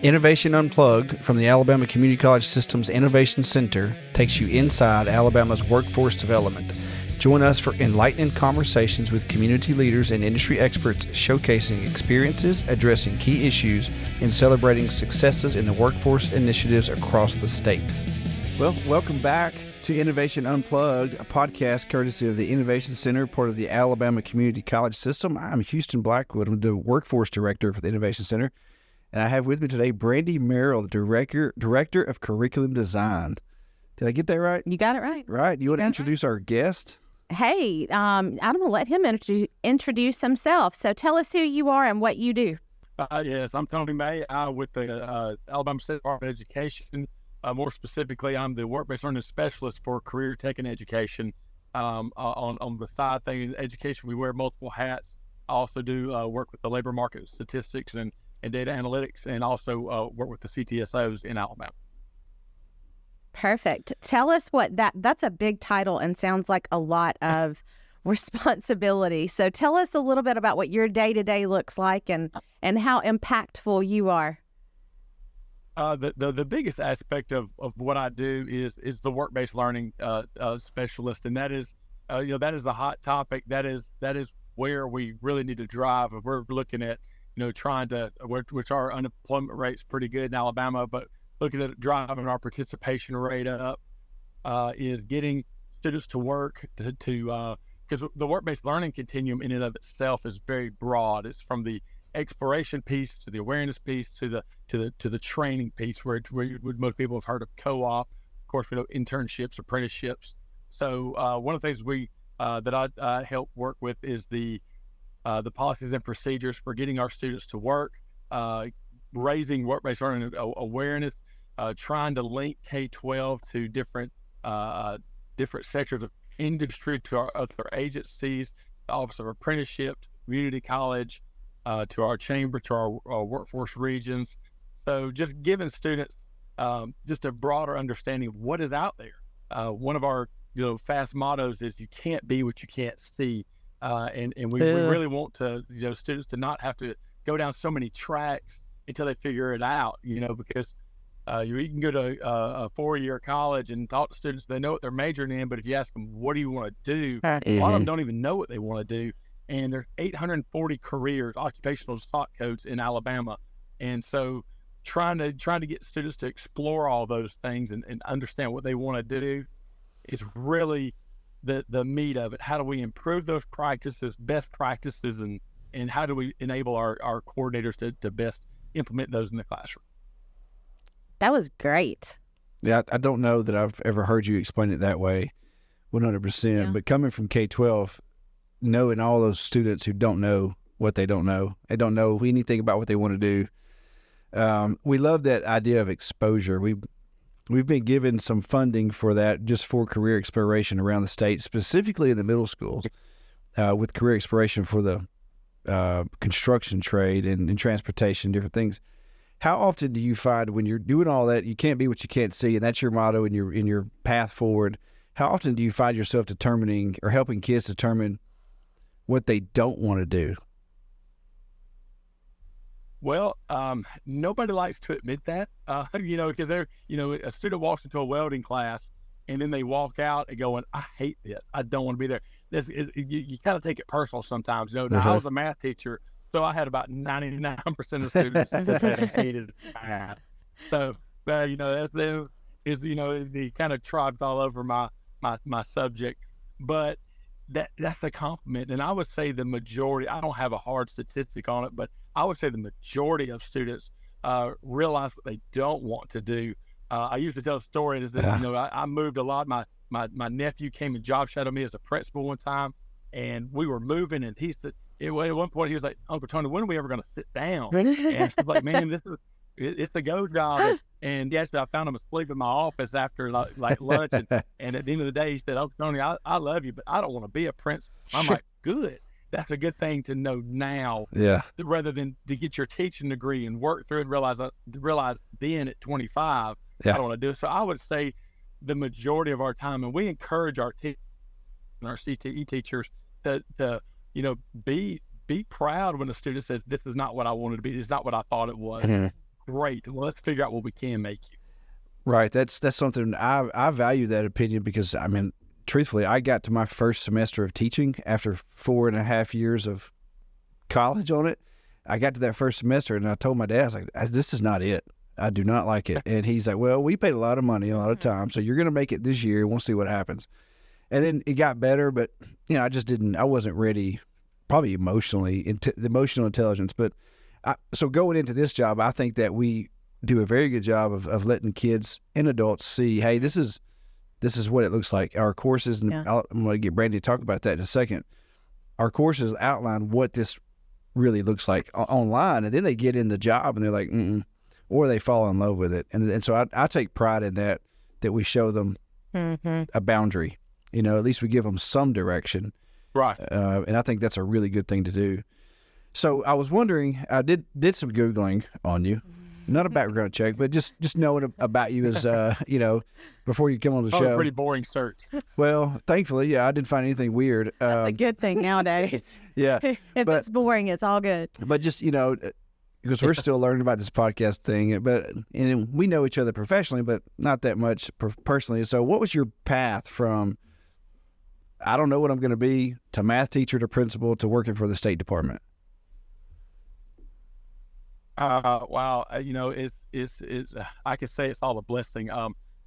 Innovation Unplugged from the Alabama Community College System's Innovation Center takes you inside Alabama's workforce development. Join us for enlightening conversations with community leaders and industry experts showcasing experiences, addressing key issues, and celebrating successes in the workforce initiatives across the state. Well, welcome back to Innovation Unplugged, a podcast courtesy of the Innovation Center, part of the Alabama Community College System. I'm Houston Blackwood. I'm the Workforce Director for the Innovation Center. And I have with me today Brandi Merrill, the Director of Curriculum Design. Did I get that right? You got it right. Right. You want to introduce our guest? Hey, I'm going to let him introduce himself. So tell us who you are and what you do. Yes, I'm Tony May with the Alabama State Department of Education. More specifically, I'm the Workbase Learning Specialist for Career Tech and Education. On the side thing, education, we wear multiple hats. I also do work with the labor market statistics and data analytics, and also work with the CTSOs in Alabama. Perfect. Tell us what that's a big title and sounds like a lot of responsibility. So tell us a little bit about what your day-to-day looks like and how impactful you are. The biggest aspect of what I do is the work-based learning specialist, and that is that is the hot topic. That is where we really need to drive. We're looking at trying to, which our unemployment rate's pretty good in Alabama, but looking at driving our participation rate up, is getting students to work because the work-based learning continuum in and of itself is very broad. It's from the exploration piece to the awareness piece to the training piece, where most people have heard of co-op. Of course, we know internships, apprenticeships. So one of the things that I help work with is the policies and procedures for getting our students to work, raising work-based learning awareness, trying to link K-12 to different sectors of industry, to our other agencies, the Office of Apprenticeship, community college, to our chamber, to our workforce regions. So just giving students just a broader understanding of what is out there. One of our fast mottos is you can't be what you can't see. And we really want to students to not have to go down so many tracks until they figure it out, because you can go to a 4-year college and talk to students. They know what they're majoring in, but if you ask them, what do you want to do? A lot of them don't even know what they want to do. And there's 840 careers, occupational stock codes in Alabama. And so trying to get students to explore all those things and understand what they want to do is really the meat of it. How do we improve those practices, best practices, and how do we enable our coordinators to best implement those in the classroom? That was great. Yeah, I don't know that I've ever heard you explain it that way 100%, but coming from K-12, knowing all those students who don't know what they don't know anything about what they want to do. We love that idea of exposure. We've been given some funding for that, just for career exploration around the state, specifically in the middle schools, with career exploration for the construction trade and transportation, different things. How often do you find when you're doing all that, you can't be what you can't see, and that's your motto in your path forward? How often do you find yourself determining or helping kids determine what they don't want to do? Well, nobody likes to admit that, because they're, a student walks into a welding class and then they walk out and going, I hate this. I don't want to be there. You kind of take it personal sometimes. Now I was a math teacher, so I had about 99% of students that hated math. So, that is the kind of tribes all over my subject, but that's a compliment. And I would say the majority, I don't have a hard statistic on it, but I would say the majority of students realize what they don't want to do. I used to tell a story is that, I moved a lot. My nephew came and job shadowed me as a principal one time, and we were moving, and he said, at one point he was like, Uncle Tony, when are we ever going to sit down? And I was like, man, it's a go job. And yes, I found him asleep in my office after like lunch. And at the end of the day, he said, Uncle Tony, I love you, but I don't want to be a principal. I'm like, good. That's a good thing to know now. Yeah. Rather than to get your teaching degree and work through and realize then at 25, I don't want to do it. So I would say the majority of our time, and we encourage our teachers and our CTE teachers to be proud when a student says, this is not what I wanted to be. This is not what I thought it was. great. Well, let's figure out what we can make you. Right. That's something I value that opinion because, I mean, truthfully, I got to my first semester of teaching after 4.5 years of college on it. I got to that first semester and I told my dad, I was like, this is not it. I do not like it. And he's like, well, we paid a lot of money, a lot of time, so you're going to make it this year. We'll see what happens. And then it got better, but, you know, I wasn't ready, probably emotional intelligence. But so going into this job, I think that we do a very good job of letting kids and adults see, hey, this is what it looks like. Our courses, and I'm going to get Brandi to talk about that in a second. Our courses outline what this really looks like online, and then they get in the job and they're like, or they fall in love with it. And so I take pride in that we show them a boundary. You know, at least we give them some direction. Right. And I think that's a really good thing to do. So I was wondering, I did some Googling on you. Not a background check, but just knowing about you as, you know, before you come on the show. A pretty boring search. Well, thankfully, yeah, I didn't find anything weird. That's a good thing nowadays. Yeah. If it's boring, it's all good. But just, you know, because we're still learning about this podcast thing, and we know each other professionally, but not that much personally. So what was your path from, I don't know what I'm going to be, to math teacher, to principal, to working for the State Department? Wow. You know, it's I can say it's all a blessing.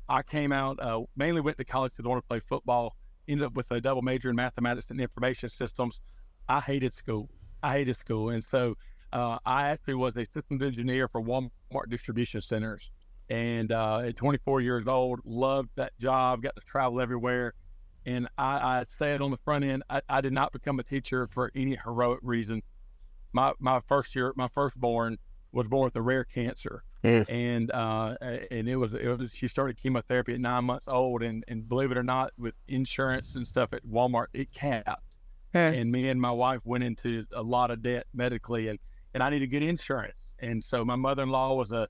I came out, mainly went to college because I wanted to play football, ended up with a double major in mathematics and information systems. I hated school. And so I actually was a systems engineer for Walmart distribution centers. And at 24 years old, loved that job, got to travel everywhere. And I said on the front end, I did not become a teacher for any heroic reason. My firstborn was born with a rare cancer. And it was she started chemotherapy at 9 months old, and believe it or not, with insurance and stuff at Walmart, it capped. And me and my wife went into a lot of debt medically, and I needed good insurance. And so my mother-in-law was a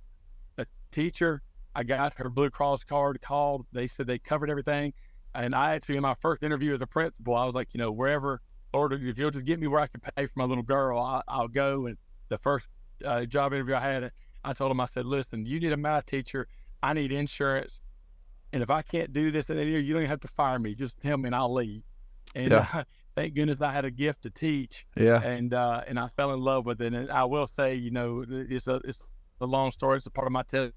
teacher. I got her Blue Cross card, called. They said they covered everything. And I actually, in my first interview as a principal, I was like, you know, wherever, Lord, if you'll just get me where I can pay for my little girl, I'll go. And the first job interview I had, I told him, I said, listen, you need a math teacher. I need insurance. And if I can't do this in a year, you don't even have to fire me. Just tell me and I'll leave. And thank goodness I had a gift to teach. Yeah. And I fell in love with it. And I will say, you know, it's a long story. It's a part of my test.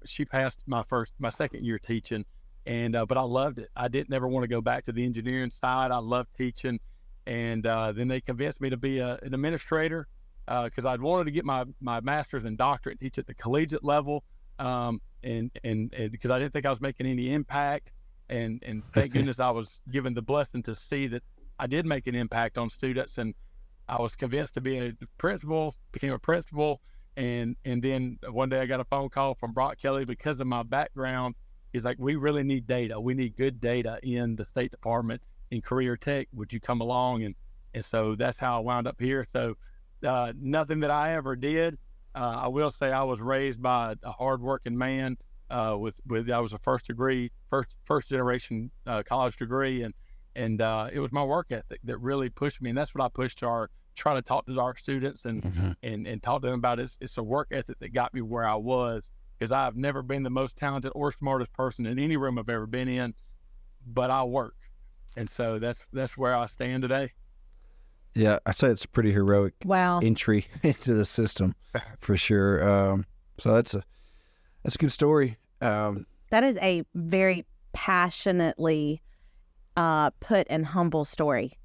She passed my second year teaching. And but I loved it. I didn't ever want to go back to the engineering side. I loved teaching. And then they convinced me to be an administrator because I'd wanted to get my master's and doctorate and teach at the collegiate level. And because I didn't think I was making any impact. And thank goodness I was given the blessing to see that I did make an impact on students. And I was convinced to be a principal, became a principal. And then one day I got a phone call from Brock Kelly because of my background. He's like, we really need data. We need good data in the State Department in career tech. Would you come along? And so that's how I wound up here. So nothing that I ever did. I will say I was raised by a hardworking man I was a first generation college degree. And it was my work ethic that really pushed me. And that's what I pushed trying to talk to our students and talk to them about. It's a work ethic that got me where I was. Because I've never been the most talented or smartest person in any room I've ever been in, but I work. And so that's where I stand today. Yeah, I'd say it's a pretty heroic entry into the system for sure. So that's a good story. That is a very passionately put and humble story.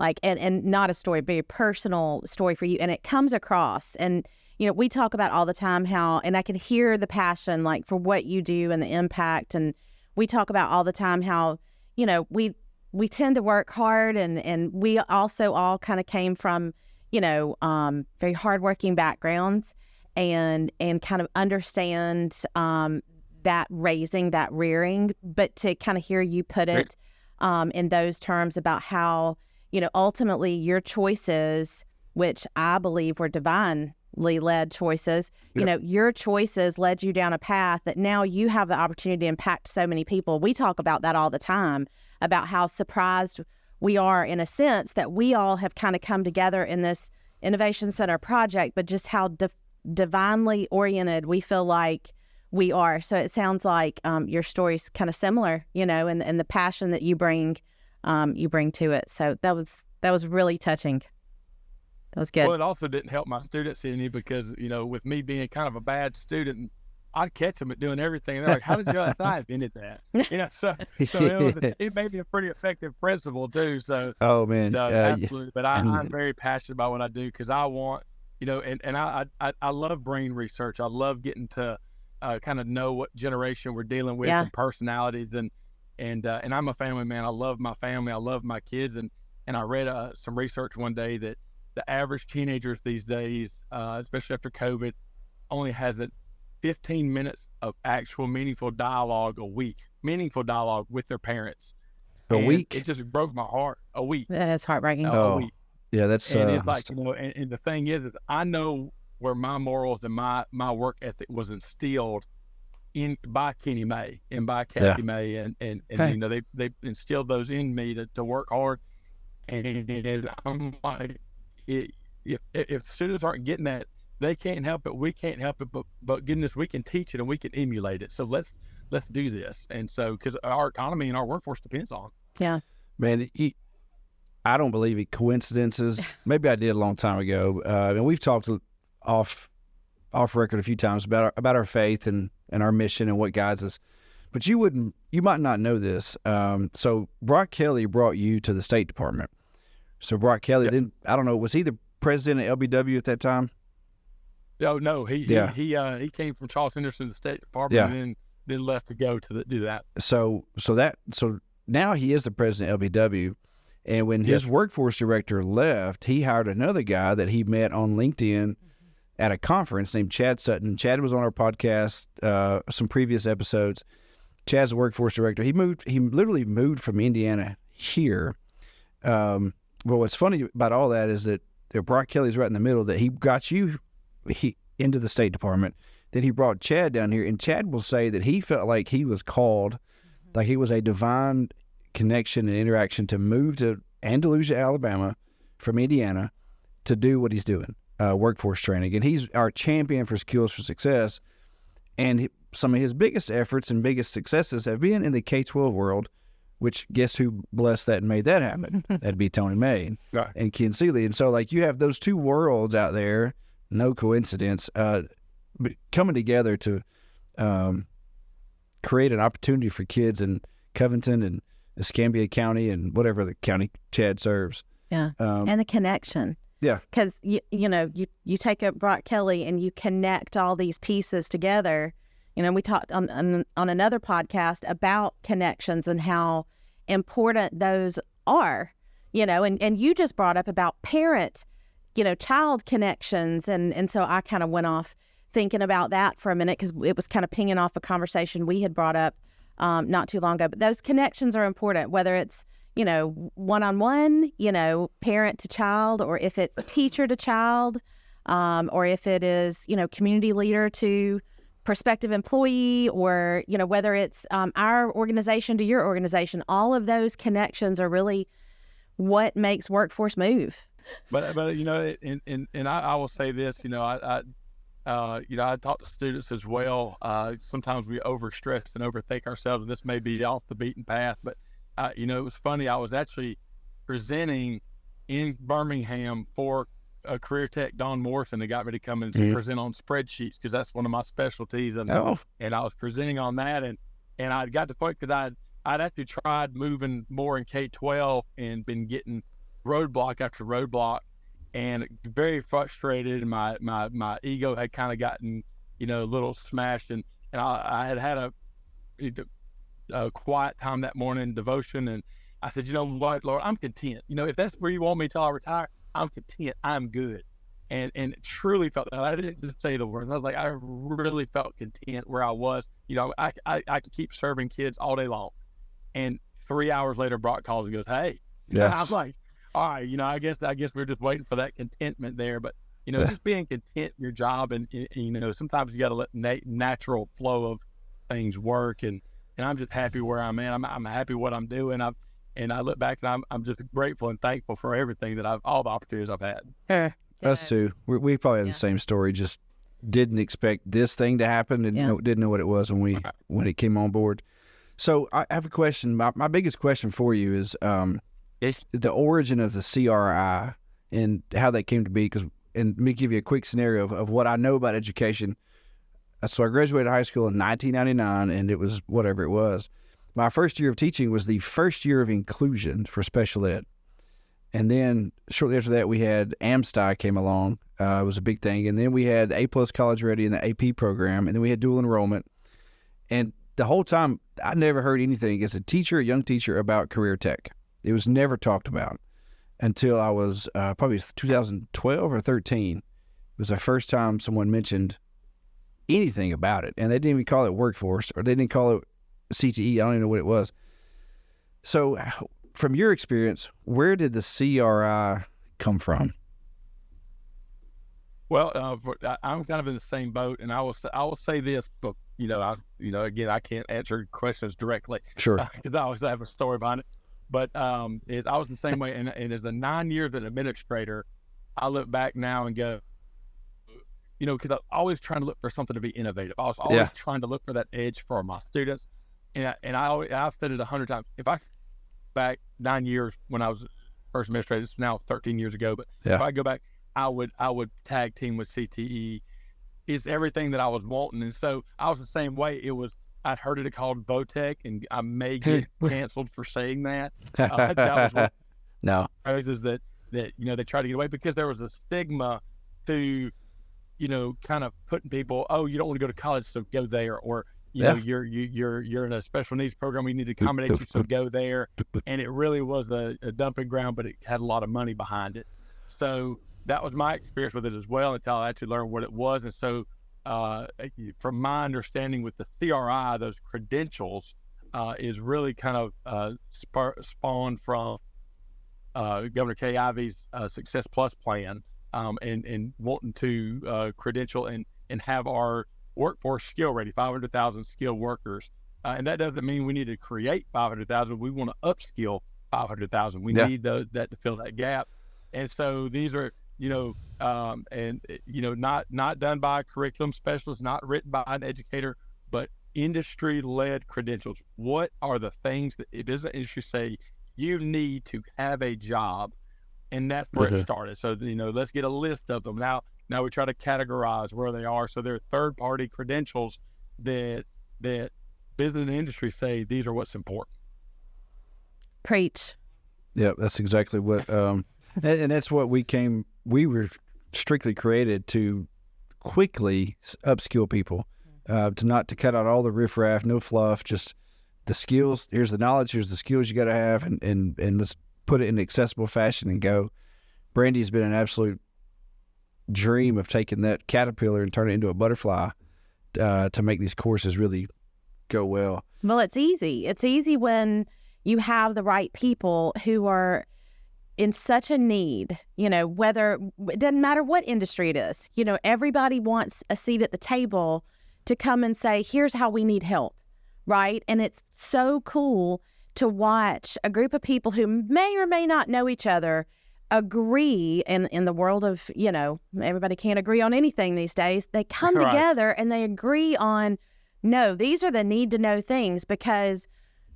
Like, and not a story, but a personal story for you. And it comes across. And you know, we talk about all the time how, and I can hear the passion, like, for what you do and the impact. And we talk about all the time how, you know, we tend to work hard and we also all kind of came from, you know, very hardworking backgrounds and kind of understand that raising, that rearing, but to kind of hear you put it in those terms about how, you know, ultimately your choices, which I believe were divinely led choices, you know, your choices led you down a path that now you have the opportunity to impact so many people. We talk about that all the time, about how surprised we are in a sense that we all have kind of come together in this Innovation Center project, but just how divinely oriented we feel like we are. So it sounds like your story's kind of similar, and the passion that you bring to it. So that was really touching. That was good. Well, it also didn't help my students any because, with me being kind of a bad student, I'd catch them at doing everything. They're like, how did you know I invented that? So it made me a pretty effective principal too. So, oh man, absolutely. But I'm very passionate about what I do because I want, and I love brain research. I love getting to kind of know what generation we're dealing with and personalities and I'm a family man. I love my family. I love my kids. And I read some research one day that the average teenagers these days, especially after COVID, only has 15 minutes of actual meaningful dialogue a week, meaningful dialogue with their parents. A week? It just broke my heart. A week. That is heartbreaking. A week. Yeah, that's... And it's like, and the thing is I know where my morals and my work ethic was instilled by Kenny May and by Kathy May. And they instilled those in me to work hard. And I'm like, if students aren't getting that, they can't help it. We can't help it. But goodness, we can teach it and we can emulate it. So let's do this. And so, because our economy and our workforce depends on it. Yeah, man. I don't believe in coincidences. Maybe I did a long time ago. And we've talked off record a few times about our faith and our mission and what guides us. But you might not know this. So Brock Kelly brought you to the State Department. So Brock Kelly, then I don't know, was he the president of LBW at that time? Oh no, he came from Charles Henderson, the State Department, and then left to go to do that. So now he is the president of LBW, and when his workforce director left, he hired another guy that he met on LinkedIn at a conference named Chad Sutton. Chad was on our podcast, some previous episodes. Chad's the workforce director. He literally moved from Indiana here. Well, what's funny about all that is that Brock Kelly's right in the middle, that he got you into the State Department. Then he brought Chad down here, and Chad will say that he felt like he was called, like he was a divine connection and interaction to move to Andalusia, Alabama from Indiana to do what he's doing, workforce training. And he's our champion for Skills for Success. And some of his biggest efforts and biggest successes have been in the K-12 world, which guess who blessed that and made that happen? That'd be Tony May and Ken Seeley. And so, like, you have those two worlds out there, no coincidence, coming together to create an opportunity for kids in Covington and Escambia County and whatever the county Chad serves. Yeah, and the connection. Yeah. Because, you take up Brock Kelly and you connect all these pieces together. We talked on another podcast about connections and how important those are, and you just brought up about parent, child connections. And so I kind of went off thinking about that for a minute because it was kind of pinging off a conversation we had brought up not too long ago. But those connections are important, whether it's, one-on-one, parent to child, or if it's teacher to child, or if it is, community leader to prospective employee, or whether it's our organization to your organization. All of those connections are really what makes workforce move. But and I will say this, I talk to students as well. Sometimes we overstress and overthink ourselves, and this may be off the beaten path. But it was funny. I was actually presenting in Birmingham for a career tech, Don Morrison, that got me to come and present on spreadsheets because that's one of my specialties. And I was presenting on that, and I got to the point because I'd actually tried moving more in K-12 and been getting roadblock after roadblock, and very frustrated. And my ego had kind of gotten a little smashed, and I had a quiet time that morning, devotion, and I said, what, Lord, I'm content. If that's where you want me till I retire, I'm content. I'm good. And truly felt that. I didn't just say the words. I was like, I really felt content where I was. I could keep serving kids all day long. And 3 hours later, Brock calls and goes, hey. Yes. I was like, all right, I guess we're just waiting for that contentment there. But, just being content in your job, and sometimes you got to let natural flow of things work. And I'm just happy where I'm at. I'm happy what I'm doing. And I look back and I'm just grateful and thankful for everything that all the opportunities I've had. Us too. We probably have the same story. Just didn't expect this thing to happen and didn't know what it was when it came on board. So I have a question. My biggest question for you is the origin of the CRI and how that came to be. And let me give you a quick scenario of what I know about education. So I graduated high school in 1999, and it was whatever it was. My first year of teaching was the first year of inclusion for special ed. And then shortly after that, we had AmSty came along. It was a big thing. And then we had the A+ College Ready and the AP program. And then we had dual enrollment. And the whole time, I never heard anything as a young teacher, about career tech. It was never talked about until I was probably 2012 or 13. It was the first time someone mentioned anything about it. And they didn't even call it workforce, or they didn't call it CTE. I don't even know what it was. So from your experience, where did the CRI come from? Well, I'm kind of in the same boat, and I will say this, but again, I can't answer questions directly, sure, because I always have a story behind it. But I was the same way, and as a 9 years as an administrator, I look back now and go, because I'm always trying to look for something to be innovative. I was always trying to look for that edge for my students, and I've said it 100 times. If I back 9 years when I was first administrator, it's now 13 years ago, but if I go back, I would tag team with CTE. It's everything that I was wanting. And so I was the same way. I'd heard it called Votech, and I may get canceled for saying that. That was one phrases that they tried to get away, because there was a stigma to, kind of putting people, oh, you don't want to go to college, so go there, or you're in a special needs program, we need to accommodate you, so go there. And it really was a dumping ground, but it had a lot of money behind it. So that was my experience with it as well, until I actually learned what it was. And so from my understanding with the CRI, those credentials is really kind of spawned from Governor Kay Ivey's Success Plus plan, and wanting to credential and have our workforce skill ready, 500,000 skilled workers. And that doesn't mean we need to create 500,000. We want to upskill 500,000. We need that to fill that gap. And so these are, not done by a curriculum specialist, not written by an educator, but industry-led credentials. What are the things that business industry say you need to have a job? And that's where it started. So, let's get a list of them. Now we try to categorize where they are. So there are third-party credentials that business and industry say these are what's important. Preach. Yeah, that's exactly what, and that's what we were strictly created to quickly upskill people, to cut out all the riffraff, no fluff, just the skills. Here's the knowledge, here's the skills you got to have, and let's put it in an accessible fashion and go. Brandi's been an absolute dream of taking that caterpillar and turning it into a butterfly to make these courses really go well. Well, it's easy. It's easy when you have the right people who are in such a need, whether it doesn't matter what industry it is, everybody wants a seat at the table to come and say, here's how we need help, right? And it's so cool to watch a group of people who may or may not know each other agree in the world of, everybody can't agree on anything these days. They come together and they agree on, no, these are the need to know things, because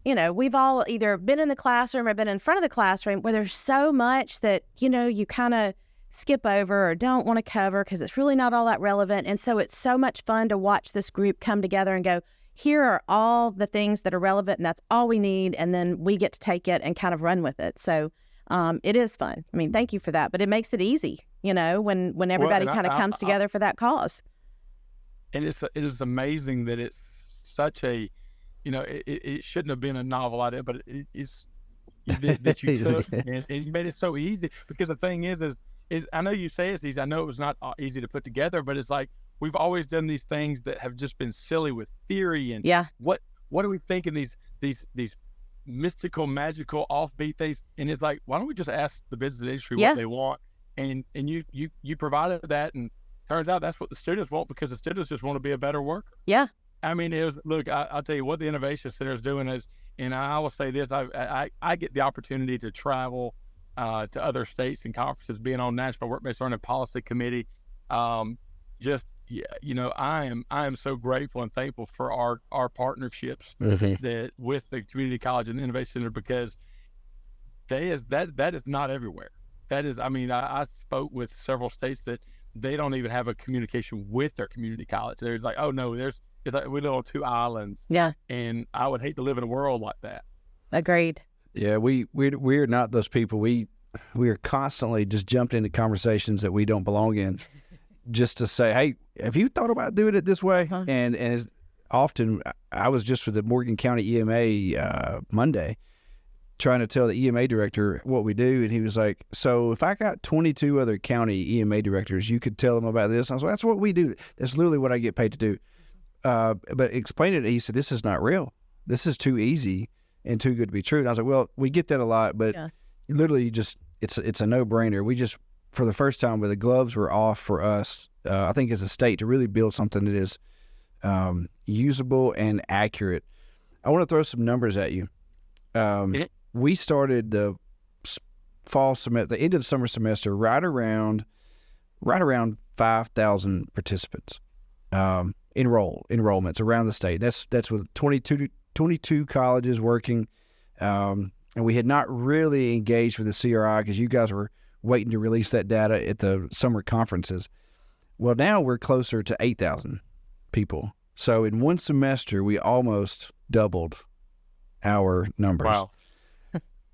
we've all either been in the classroom or been in front of the classroom where there's so much that, you kind of skip over or don't want to cover because it's really not all that relevant. And so it's so much fun to watch this group come together and go, here are all the things that are relevant, and that's all we need. And then we get to take it and kind of run with it. So it is fun. I mean, thank you for that. But it makes it easy, when everybody kind of comes together for that cause. And it is amazing that it's such a, it shouldn't have been a novel idea, but it's that you took and you made it so easy. Because the thing is I know you say it's easy. I know it was not easy to put together, but it's like we've always done these things that have just been silly with theory and what are we thinking, these mystical, magical, offbeat things. And it's like, why don't we just ask the business industry what they want? And you provided that, and turns out that's what the students want, because the students just want to be a better worker. Yeah. I mean, I'll tell you what the Innovation Center is doing is, and I will say this, I get the opportunity to travel to other states and conferences, being on National Workbase Learning Policy Committee, just, I am so grateful and thankful for our partnerships that with the community college and innovation center, because that is not everywhere. That is, I spoke with several states that they don't even have a communication with their community college. They're like, oh no, it's like we live on two islands. Yeah. And I would hate to live in a world like that. Agreed. Yeah, we're not those people. We are constantly just jumped into conversations that we don't belong in, just to say, hey, have you thought about doing it this way? And as often, I was just with the Morgan County EMA Monday, trying to tell the EMA director what we do, and he was like, so if I got 22 other county EMA directors, you could tell them about this? And I was like, that's what we do. That's literally what I get paid to do. But explain it, he said, this is not real. This is too easy and too good to be true. And I was like, well, we get that a lot, but literally just, it's a no-brainer. We just, for the first time, where the gloves were off for us, I think as a state, to really build something that is usable and accurate. I want to throw some numbers at you. We started the fall semester, the end of the summer semester, right around 5,000 participants, enrollments around the state. That's with 22 colleges working, and we had not really engaged with the CRI because you guys were waiting to release that data at the summer conferences. Well, now we're closer to 8,000 people. So in one semester, we almost doubled our numbers.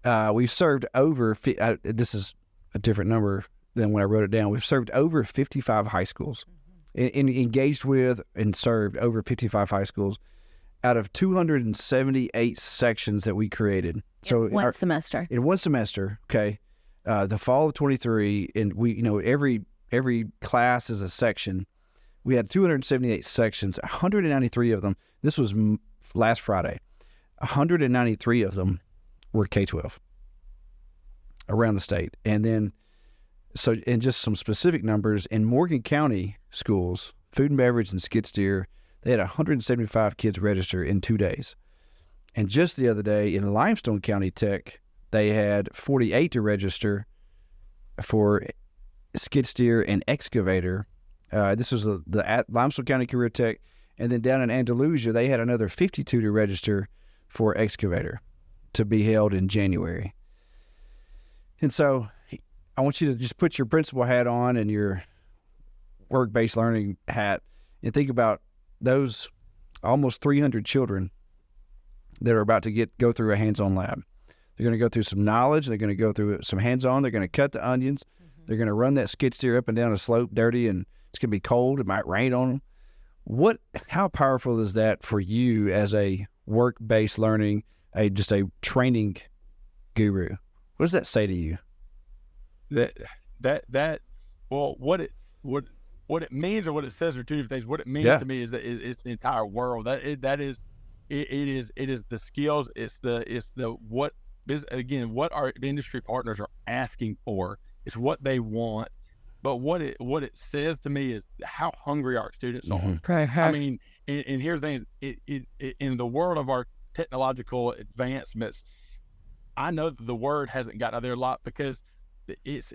Wow. We've served over, this is a different number than when I wrote it down. We've served over 55 high schools, and engaged with and served over 55 high schools out of 278 sections that we created. So in one semester. In one semester, okay. The fall of 23, and we, every class is a section. We had 278 sections, 193 of them. This was last Friday. 193 of them were K-12 around the state. And then, and just some specific numbers, in Morgan County schools, food and beverage and skid steer, they had 175 kids register in 2 days. And just the other day in Limestone County Tech, they had 48 to register for skid steer and excavator. This was the Limestone County Career Tech. And then down in Andalusia, they had another 52 to register for excavator to be held in January. And so I want you to just put your principal hat on and your work-based learning hat and think about those almost 300 children that are about to go through a hands-on lab. They're going to go through some knowledge. They're going to go through some hands-on. They're going to cut the onions. They're going to run that skid steer up and down a slope dirty, and it's going to be cold. It might rain on them. How powerful is that for you as a work-based learning, just a training guru? What does that say to you? Well, what it means or what it says are two different things. What it means to me is that it's the entire world. It is the skills. It's the what our industry partners are asking for. It's what they want. But what it says to me is how hungry our students are. I mean, and here's the thing: in the world of our technological advancements, I know that the word hasn't gotten out there a lot because it's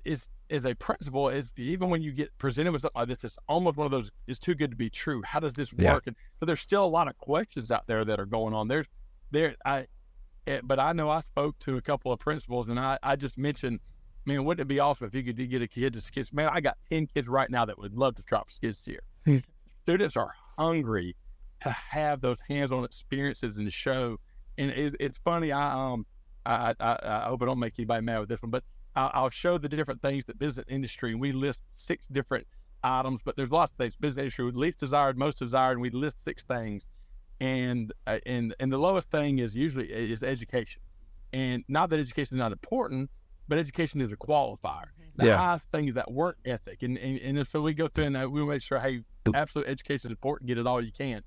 as a principal, even when you get presented with something like this, it's almost one of those, it's too good to be true. How does this work? And so there's still a lot of questions out there that are going on. But I know I spoke to a couple of principals, and I just mentioned, man, wouldn't it be awesome if you could get a kid to skid? Man, I got 10 kids right now that would love to drop skid steer. Students are hungry to have those hands-on experiences and to show. And it's funny. I hope I don't make anybody mad with this one, but I'll show the different things that business industry, and we list 6 different items, but there's lots of things. Business industry, least desired, most desired, and we list 6 things. And the lowest thing is usually education. And not that education is not important, but education is a qualifier. The highest thing is that work ethic. And so we go through and we make sure, hey, absolute education is important, get it all you can.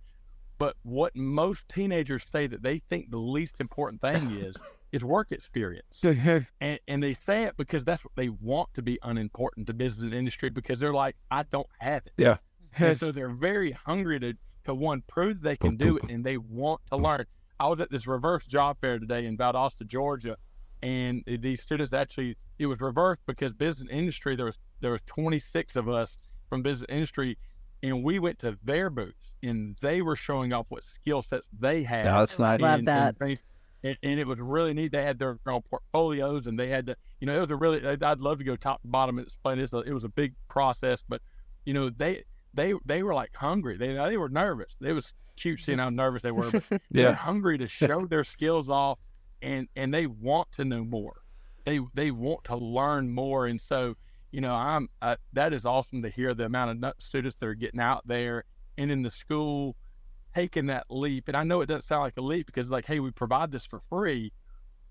But what most teenagers say that they think the least important thing is work experience. And they say it because that's what they want to be unimportant to business and industry, because they're like, I don't have it. Yeah. And so they're very hungry to one, prove they can do it, and they want to learn. I was at this reverse job fair today in Valdosta, Georgia, and these students actually, it was reversed because business industry, there was 26 of us from business industry, and we went to their booths, and they were showing off what skill sets they had. Yeah, that's nice. Love that. And it was really neat. They had their own portfolios, and they had to, you know, it was a really, I'd love to go top to bottom and explain this. It was a big process, but, you know, they were like hungry. They were nervous. It was cute seeing how nervous they were, but they're hungry to show their skills off, and they want to know more. They want to learn more. And so, you know, that is awesome to hear the amount of students that are getting out there and in the school taking that leap. And I know it doesn't sound like a leap because, like, hey, we provide this for free,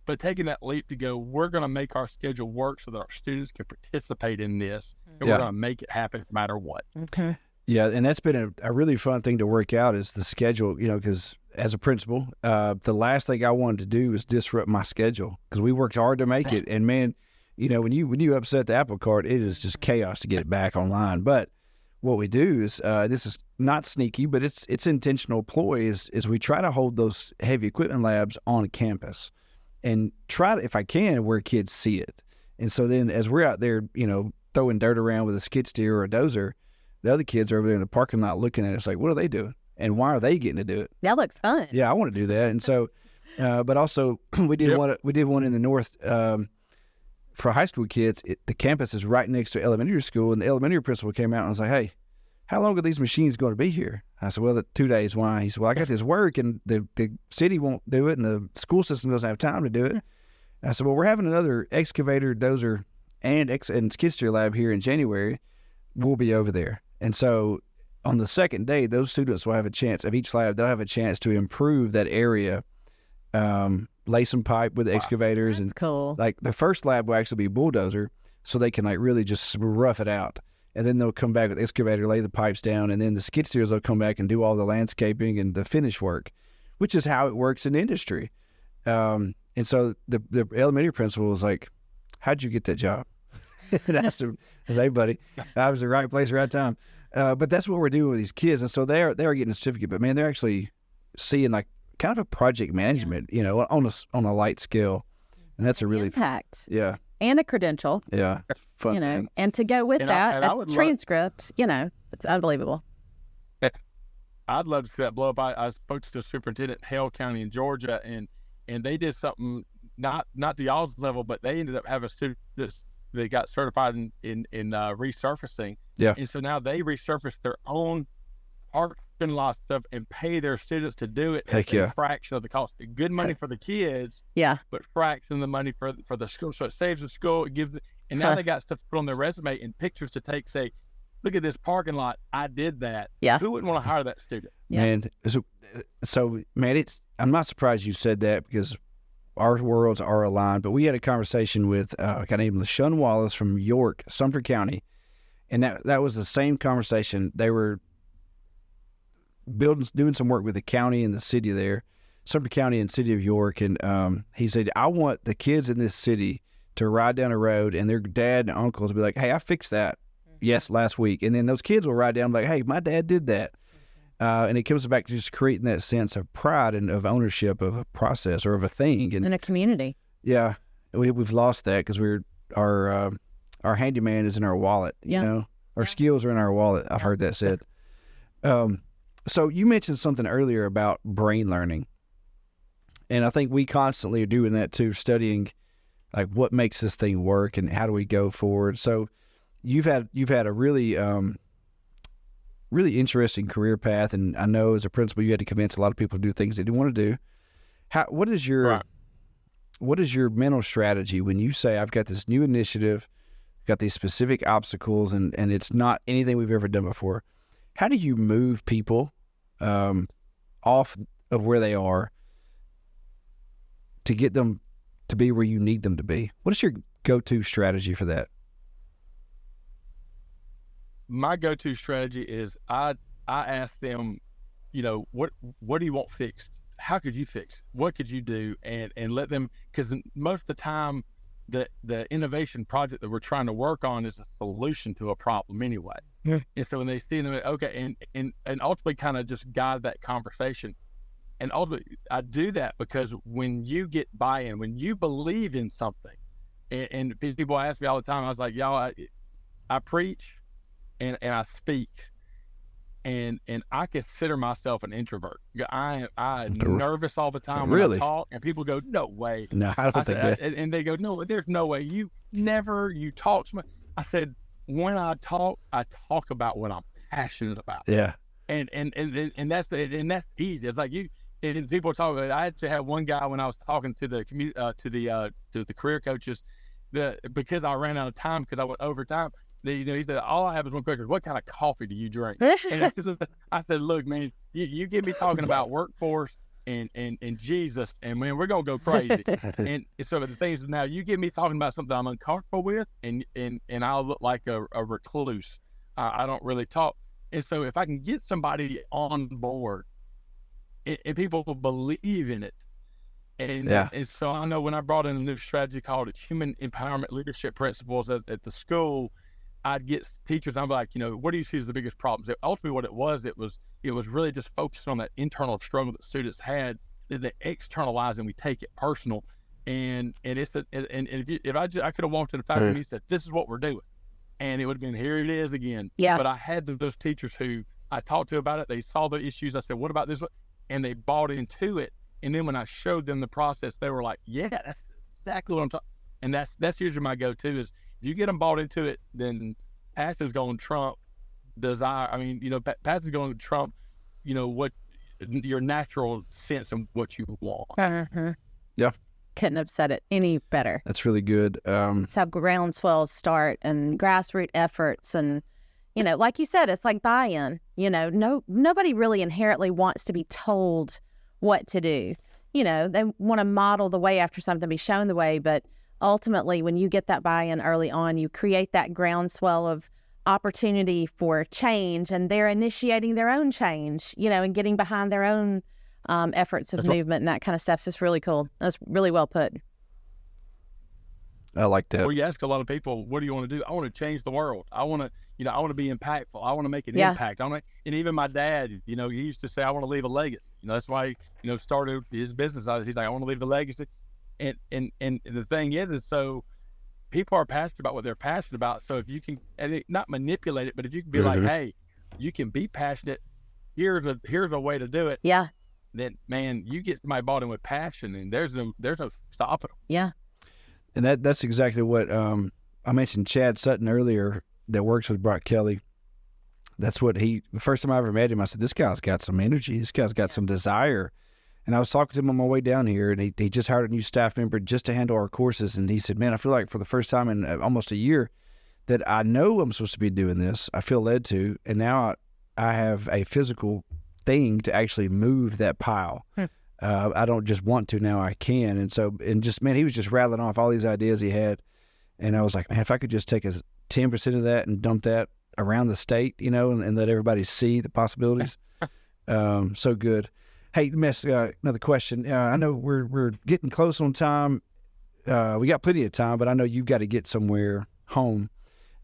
but taking that leap to go, we're going to make our schedule work so that our students can participate in this, and we're going to make it happen no matter what. Okay. Yeah, and that's been a really fun thing to work out is the schedule, you know, because as a principal, the last thing I wanted to do is disrupt my schedule because we worked hard to make it. And, man, you know, when you upset the apple cart, it is just chaos to get it back online. But what we do is, this is not sneaky, but it's intentional ploy, is we try to hold those heavy equipment labs on campus and try to, if I can, where kids see it. And so then as we're out there, you know, throwing dirt around with a skid steer or a dozer, the other kids are over there in the parking lot looking at us like, what are they doing? And why are they getting to do it? That looks fun. Yeah, I want to do that. And so, but also we did one in the north, for high school kids. The campus is right next to elementary school, and the elementary principal came out and was like, hey, how long are these machines going to be here? I said, well, 2 days. Why? He said, well, I got this work, and the city won't do it, and the school system doesn't have time to do it. And I said, well, we're having another excavator, dozer, and skid steer lab here in January. We'll be over there. And so on the second day, those students will have a chance of each lab. They'll have a chance to improve that area, lay some pipe with the excavators. That's cool. Like the first lab will actually be bulldozer, so they can like really just rough it out. And then they'll come back with the excavator, lay the pipes down, and then the skid steers will come back and do all the landscaping and the finish work, which is how it works in industry. And so the elementary principal was like, how'd you get that job? And I said, hey, buddy, I was in the right place, right time. But that's what we're doing with these kids. And so they are getting a certificate, but man, they're actually seeing like kind of a project management, you know, on a light scale. And that's a really impact. Yeah. And a credential. Yeah. Fun you know, thing. and to go with that, a transcript, you know, it's unbelievable. I'd love to see that blow up. I spoke to the superintendent in Hale County in Georgia, and they did something not to y'all's level, but they ended up having students that got certified in resurfacing. Yeah. And so now they resurface their own parking lot stuff and pay their students to do it at a fraction of the cost. Good money for the kids, but fraction of the money for the school. So it saves the school. It gives, and now they got stuff to put on their resume and pictures to take. Say, look at this parking lot. I did that. Yeah. Who wouldn't want to hire that student? Yeah. And so man, I'm not surprised you said that because our worlds are aligned. But we had a conversation with a guy named LaShawn Wallace from York, Sumter County, and that was the same conversation. They were doing some work with the county and the city there, Sumter County and city of York. And he said, I want the kids in this city to ride down a road and their dad and uncles will be like, hey, I fixed that. Yes, last week. And then those kids will ride down like, hey, my dad did that. And it comes back to just creating that sense of pride and of ownership of a process or of a thing. And in a community. Yeah. We've lost that because our handyman is in our wallet, you know, our skills are in our wallet. I've heard that said. So you mentioned something earlier about brain learning. And I think we constantly are doing that too, studying like what makes this thing work and how do we go forward. So you've had a really, really interesting career path. And I know as a principal, you had to convince a lot of people to do things they didn't want to do. What is your mental strategy when you say, I've got this new initiative, got these specific obstacles, and it's not anything we've ever done before? How do you move people off of where they are to get them to be where you need them to be? What is your go-to strategy for that? My go-to strategy is I ask them, you know, what do you want fixed? How could you fix? What could you do? And let them, because most of the time, the innovation project that we're trying to work on is a solution to a problem anyway. Yeah. And so when they see them, okay, and ultimately kind of just guide that conversation. And ultimately, I do that because when you get buy-in, when you believe in something, and people ask me all the time, I was like, y'all, I preach and I speak. And I consider myself an introvert. I'm nervous all the time when Really? I talk, and people go, "No way." No, I don't think that. And they go, "No, there's no way. You talk to me." I said, "When I talk about what I'm passionate about." Yeah. And that's easy. It's like you. And people talk about. I actually had one guy when I was talking to the to the career coaches, because I ran out of time because I went overtime. He said, all I have is one question: what kind of coffee do you drink? And I said, look, man, you get me talking about workforce and Jesus, and man, we're gonna go crazy. And so the things now, you get me talking about something I'm uncomfortable with, and I'll look like a recluse. I don't really talk. And so if I can get somebody on board, and people believe in it, and so I know when I brought in a new strategy called Human Empowerment Leadership Principles at the school, I'd get teachers, I'm like, what do you see as the biggest problems? Ultimately, what it was really just focused on that internal struggle that students had, that they externalize and we take it personal. And it's if I could have walked in the faculty and he said, this is what we're doing, and it would have been, here it is again. Yeah. But I had those teachers who I talked to about it. They saw the issues. I said, what about this? And they bought into it. And then when I showed them the process, they were like, yeah, that's exactly what I'm talking. And that's usually my go-to is, if you get them bought into it, then passion's going to trump desire. I mean, passion's going to trump, what your natural sense of what you want. Yeah. Couldn't have said it any better. That's really good. That's how groundswells start and grassroots efforts. And, like you said, it's like buy-in. Nobody really inherently wants to be told what to do. They want to model the way after something, be shown the way, but ultimately, when you get that buy-in early on, you create that groundswell of opportunity for change, and they're initiating their own change, and getting behind their own efforts of movement and that kind of stuff. It's just really cool. That's really well put. I like that. Well, you ask a lot of people, what do you want to do? I want to change the world. I want to, I want to be impactful. I want to make an impact. And even my dad, he used to say, I want to leave a legacy. That's why he, started his business. He's like, I want to leave a legacy. And the thing is so people are passionate about what they're passionate about. So if you can, not manipulate it, but if you can be like, hey, you can be passionate. Here's a way to do it. Yeah. Then, man, you get somebody bought in with passion, and there's no stopping them. Yeah. And that's exactly what I mentioned. Chad Sutton earlier, that works with Brock Kelly. That's what the first time I ever met him, I said, this guy's got some energy. This guy's got some desire. And I was talking to him on my way down here, and he just hired a new staff member just to handle our courses. And he said, man, I feel like for the first time in almost a year that I know I'm supposed to be doing this. I feel led to. And now I have a physical thing to actually move that pile. I don't just want to, now I can. And so, he was just rattling off all these ideas he had. And I was like, man, if I could just take 10% of that and dump that around the state, and let everybody see the possibilities. So good. Hey, another question. I know we're getting close on time. We got plenty of time, but I know you've got to get somewhere home.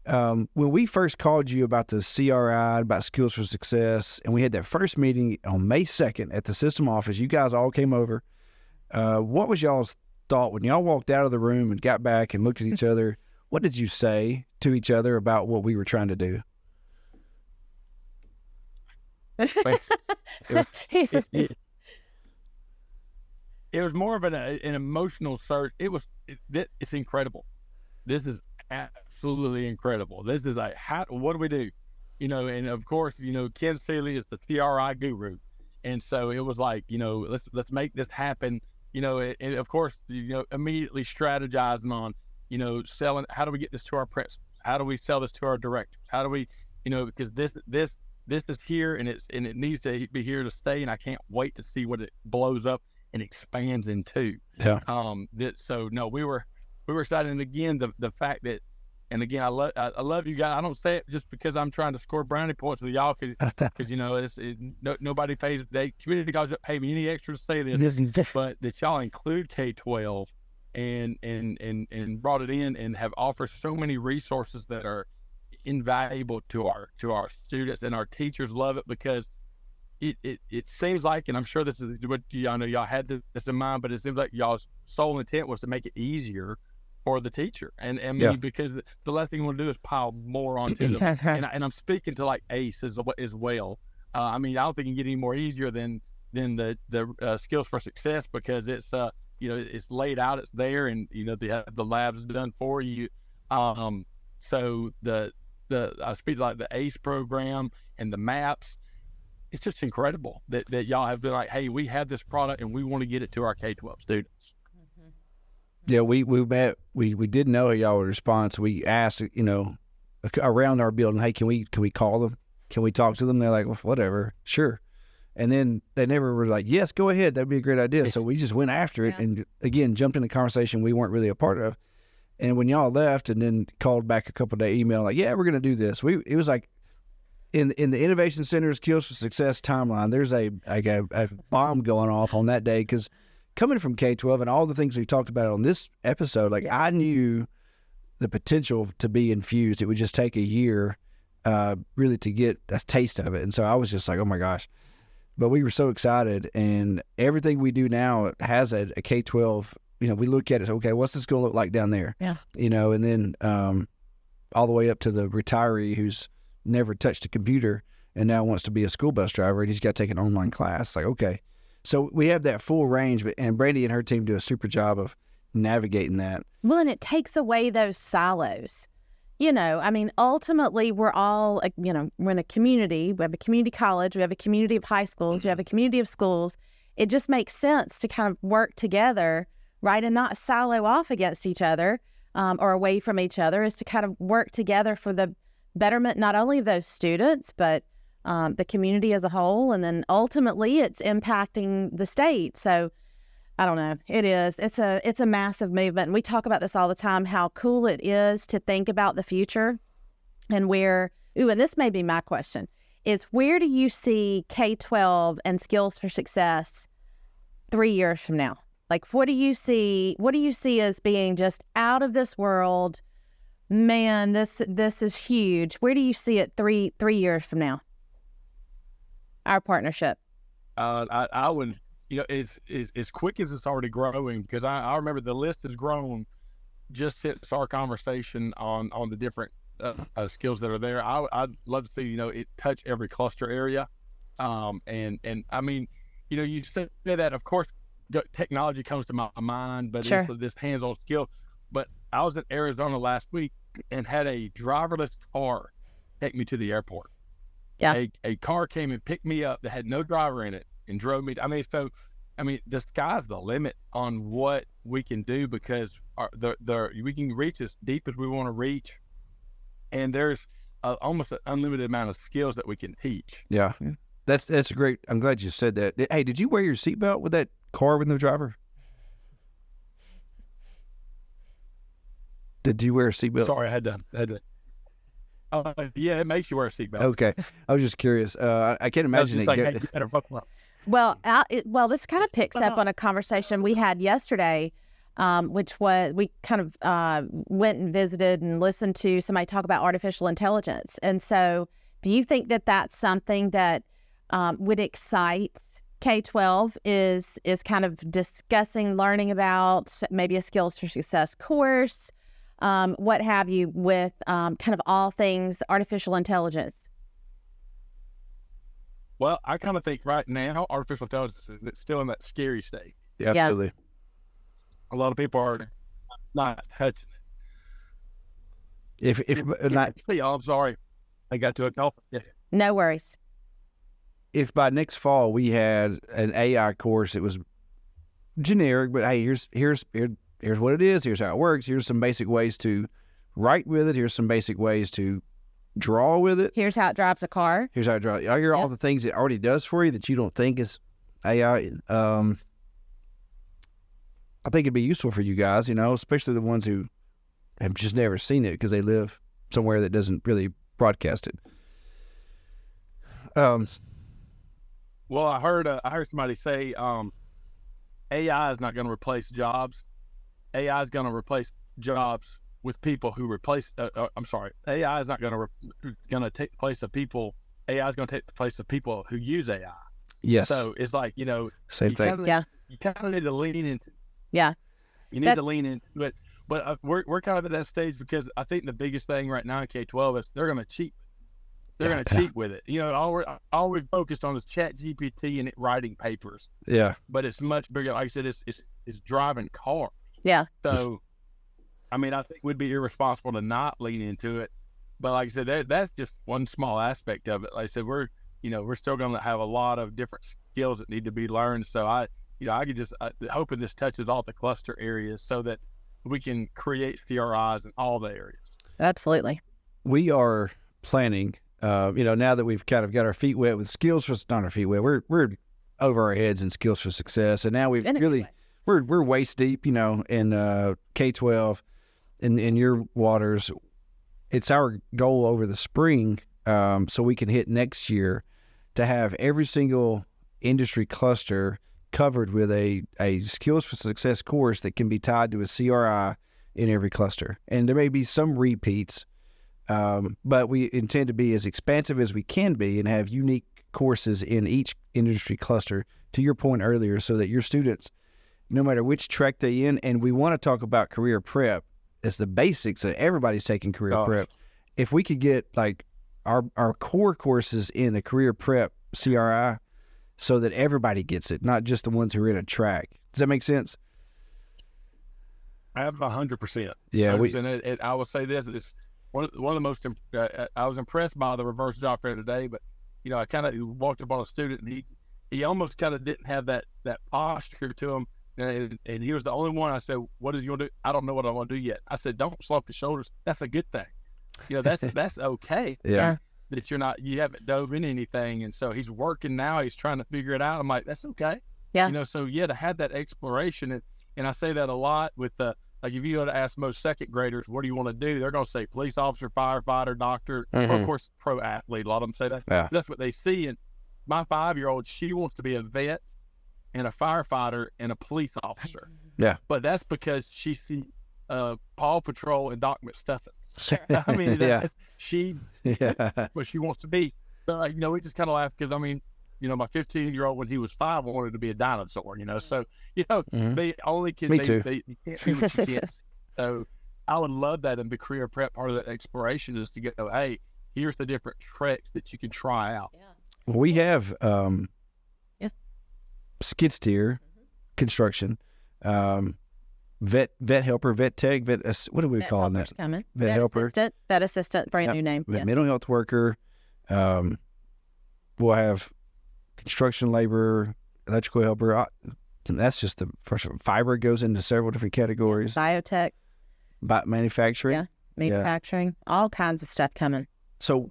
When we first called you about the CRI, about Skills for Success, and we had that first meeting on May 2nd at the system office, you guys all came over. What was y'all's thought when y'all walked out of the room and got back and looked at each other? What did you say to each other about what we were trying to do? It was more of an emotional surge. It's incredible. This is absolutely incredible. This is like, what do we do? And of course, Ken Seeley is the TRI guru. And so it was like, let's make this happen, and of course, immediately strategizing on, selling, how do we get this to our principals? How do we sell this to our directors? How do we, because this is here, and it needs to be here to stay. And I can't wait to see what it blows up and expands into. Yeah. So no, we were excited. And again, the fact that, and again, I love you guys. I don't say it just because I'm trying to score brownie points with y'all, because nobody pays. Community colleges don't pay me any extra to say this, but that y'all include K-12 and brought it in and have offered so many resources that are invaluable to our students, and our teachers love it, because it seems like, and I'm sure this is what I know y'all had this in mind, but it seems like y'all's sole intent was to make it easier for the teacher, and I mean, because the last thing you want to do is pile more onto them. And I'm speaking to like ACE as well, I mean, I don't think it can get any more easier than the skills for success, because it's it's laid out, it's there, and they have the labs done for you. So I speak like the ACE program and the MAPS. It's just incredible that y'all have been like, hey, we have this product and we want to get it to our K-12 students. Yeah, we met. We didn't know how y'all would respond, so we asked, around our building, hey, can we call them? Can we talk to them? They're like, well, whatever, sure. And then they never were like, yes, go ahead, that'd be a great idea. So we just went after it, and again jumped in a conversation we weren't really a part of. And when y'all left, and then called back a couple of day email like, yeah, we're gonna do this. It was like in the Innovation Center's Skills for Success timeline, there's a bomb going off on that day, because coming from K-12 and all the things we talked about on this episode, I knew the potential to be infused. It would just take a year really to get a taste of it. And so I was just like, oh my gosh. But we were so excited, and everything we do now has a K-12, we look at it, okay, what's this going to look like down there? Yeah. And then all the way up to the retiree who's never touched a computer and now wants to be a school bus driver, and he's got to take an online class. Like, okay. So we have that full range, and Brandi and her team do a super job of navigating that. Well, and it takes away those silos. I mean, ultimately, we're all, we're in a community. We have a community college. We have a community of high schools. We have a community of schools. It just makes sense to kind of work together, right, and not silo off against each other or away from each other, is to kind of work together for the betterment not only of those students, but the community as a whole. And then ultimately, it's impacting the state. So I don't know. It's a massive movement. And we talk about this all the time, how cool it is to think about the future and and this may be my question, is where do you see K-12 and Skills for Success 3 years from now? Like, what do you see as being just out of this world? Man, this is huge. Where do you see it three years from now? Our partnership. I would, as quick as it's already growing, because I remember the list has grown just since our conversation on the different skills that are there. I'd love to see, it touch every cluster area. And I mean, you say that, of course, technology comes to my mind, but sure, it's this hands-on skill. But I was in Arizona last week and had a driverless car take me to the airport. Yeah. A car came and picked me up that had no driver in it and drove me. The sky's the limit on what we can do, because we can reach as deep as we want to reach. And there's almost an unlimited amount of skills that we can teach. Yeah. That's great. I'm glad you said that. Hey, did you wear your seatbelt with that car with no driver? Did you wear a seatbelt? Sorry, I had to. Yeah, it makes you wear a seatbelt. Okay. I was just curious. I can't imagine it. Like, hey, you better buckle up. Well, this kind of picks up on a conversation we had yesterday, which was we kind of went and visited and listened to somebody talk about artificial intelligence. And so do you think that that's something that would excite K-12 is kind of discussing, learning about maybe a Skills for Success course, what have you, with kind of all things artificial intelligence? Well, I kind of think right now artificial intelligence is still in that scary state. Yeah, absolutely. A lot of people are not touching it. If not, I'm sorry, I got to a call. Yeah. No worries. If by next fall we had an AI course, it was generic, but hey, here's what it is. Here's how it works. Here's some basic ways to write with it. Here's some basic ways to draw with it. Here's how it drives a car. Here's how it drives. Here are all the things it already does for you that you don't think is AI. I think it'd be useful for you guys, especially the ones who have just never seen it because they live somewhere that doesn't really broadcast it. Well, I heard somebody say AI is not going to replace jobs. AI is going to replace jobs with people who replace. AI is not going to take the place of people. AI is going to take the place of people who use AI. Yes. So it's like same thing. You kind of need to lean into. Yeah. You need to lean into it, but we're kind of at that stage because I think the biggest thing right now in K-12 is they're going to cheat. they're going to cheat with it. You know, all we're focused on is Chat GPT and it writing papers. Yeah. But it's much bigger. Like I said, it's driving cars. Yeah. So, I mean, I think we'd be irresponsible to not lean into it. But like I said, that's just one small aspect of it. Like I said, we're still going to have a lot of different skills that need to be learned. So I could just hoping this touches all the cluster areas so that we can create CRIs in all the areas. Absolutely. We are planning, now that we've kind of got our feet wet with skills for, not our feet wet, we're over our heads in skills for success. And now we've really, we're waist deep, in K-12 in your waters. It's our goal over the spring, so we can hit next year to have every single industry cluster covered with a skills for success course that can be tied to a CRI in every cluster. And there may be some repeats, but we intend to be as expansive as we can be and have unique courses in each industry cluster, to your point earlier, so that your students, no matter which track they're in, and we want to talk about career prep as the basics of everybody's taking career prep. If we could get like our core courses in the career prep CRI so that everybody gets it, not just the ones who are in a track. Does that make sense? I have 100%. Yeah. 100%. I will say this, it's one of the most, I was impressed by the reverse job fair today, but I kind of walked up on a student and he almost kind of didn't have that posture to him. And he was the only one. I said, what is you want to do? I don't know what I want to do yet. I said, don't slump your shoulders. That's a good thing. That's okay. Yeah. That you haven't dove in anything. And so he's working now. He's trying to figure it out. I'm like, that's okay. Yeah. So to have that exploration. And I say that a lot with like if you go to ask most second graders, what do you want to do? They're going to say police officer, firefighter, doctor, or of course, pro athlete. A lot of them say that. Yeah. That's what they see. And my 5-year-old, she wants to be a vet and a firefighter and a police officer. Yeah. But that's because she sees Paw Patrol and Doc McStuffins. Sure. I mean, she, yeah. what she wants to be. So, we just kind of laugh because, my 15-year-old, when he was 5, wanted to be a dinosaur, So, they only can, Me they, too. they can't do what you can't see. So I would love that in the career prep. Part of that exploration is to go, hey, here's the different tricks that you can try out. Yeah. Well, we have skid steer, construction, vet helper, vet tech, what do we call that? Coming. Vet helper. Vet assistant, brand new name. Vet mental health worker. We'll have construction labor, electrical helper. That's just the first one. Fiber goes into several different categories. Biotech. Manufacturing. Yeah. Manufacturing. All kinds of stuff coming. So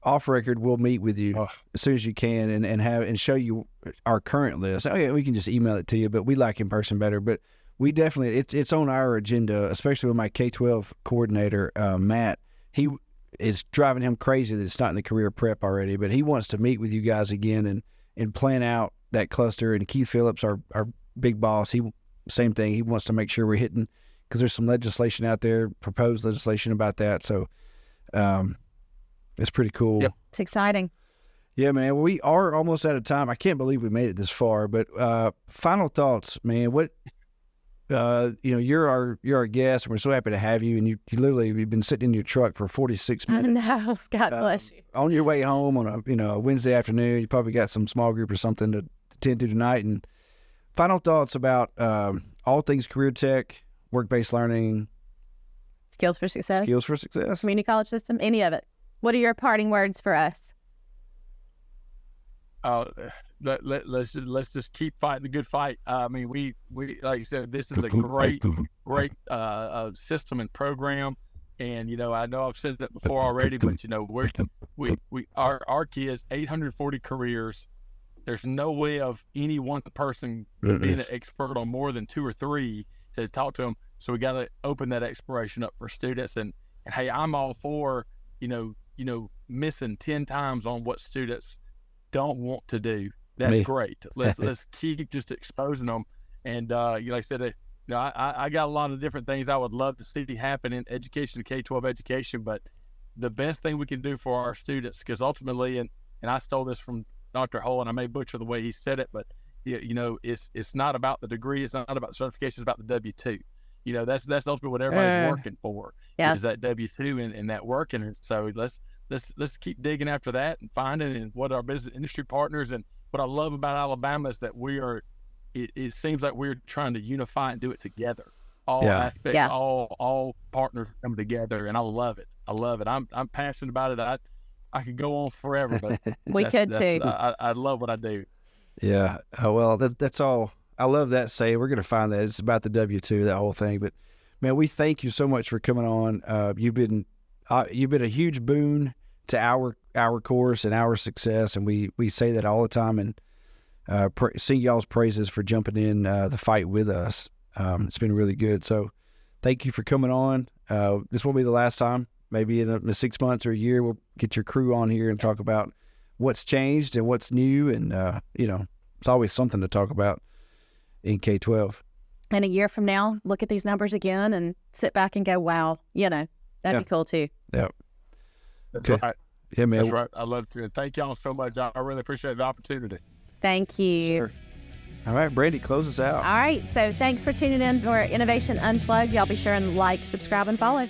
off record, we'll meet with you as soon as you can and show you our current list. Oh yeah, we can just email it to you, but we like in person better. But we definitely, it's on our agenda, especially with my K-12 coordinator, Matt. He is driving him crazy that it's not in the career prep already, but he wants to meet with you guys again and plan out that cluster. And Keith Phillips, our big boss, same thing. He wants to make sure we're hitting, because there's some legislation out there, proposed legislation about that. So, it's pretty cool. Yep. It's exciting. Yeah, man. We are almost out of time. I can't believe we made it this far. But final thoughts, man. What you're our guest, and we're so happy to have you. And you've been sitting in your truck for 46 minutes. I know. God bless you. On your way home on a Wednesday afternoon, you probably got some small group or something to attend to tonight. And final thoughts about all things career tech, work-based learning, skills for success, community college system, any of it. What are your parting words for us? Let's just keep fighting the good fight. We like you said, this is a great system and program. And I know I've said that before already, but our kids, 840 careers. There's no way of any one person being an expert on more than 2 or 3 to talk to them. So we got to open that exploration up for students. And hey, I'm all for missing 10 times on what students don't want to do. That's great. Let's keep just exposing them. And like I said, I got a lot of different things I would love to see happen in education, K-12 education. But the best thing we can do for our students, because ultimately, and I stole this from Dr. Hull, and I may butcher the way he said it, but it's not about the degree, it's not about the certification, it's about the W-2. That's ultimately what everybody's working for. Yeah. Is that W-2 and that working. And so let's let's keep digging after that and finding and what our business industry partners. And what I love about Alabama is that it seems like we're trying to unify and do it together. All aspects, all partners come together, and I love it. I'm passionate about it. I could go on forever, but we could too. I love what I do. Yeah. Well, that's all. I love that saying. We're going to find that. It's about the W-2, that whole thing. But man, we thank you so much for coming on. You've been a huge boon to our course and our success, and we say that all the time. And sing y'all's praises for jumping in the fight with us. It's been really good. So thank you for coming on. This won't be the last time. Maybe in 6 months or a year, we'll get your crew on here and talk about what's changed and what's new. And, it's always something to talk about in K-12. And a year from now, look at these numbers again and sit back and go, wow, that'd be cool too. Yeah. That's okay. Right. Yeah, man. That's right. I love it. Thank y'all so much. I really appreciate the opportunity. Thank you. Sure. All right, Brandi, close us out. All right. So thanks for tuning in for Innovation Unplugged. Y'all be sure and like, subscribe, and follow.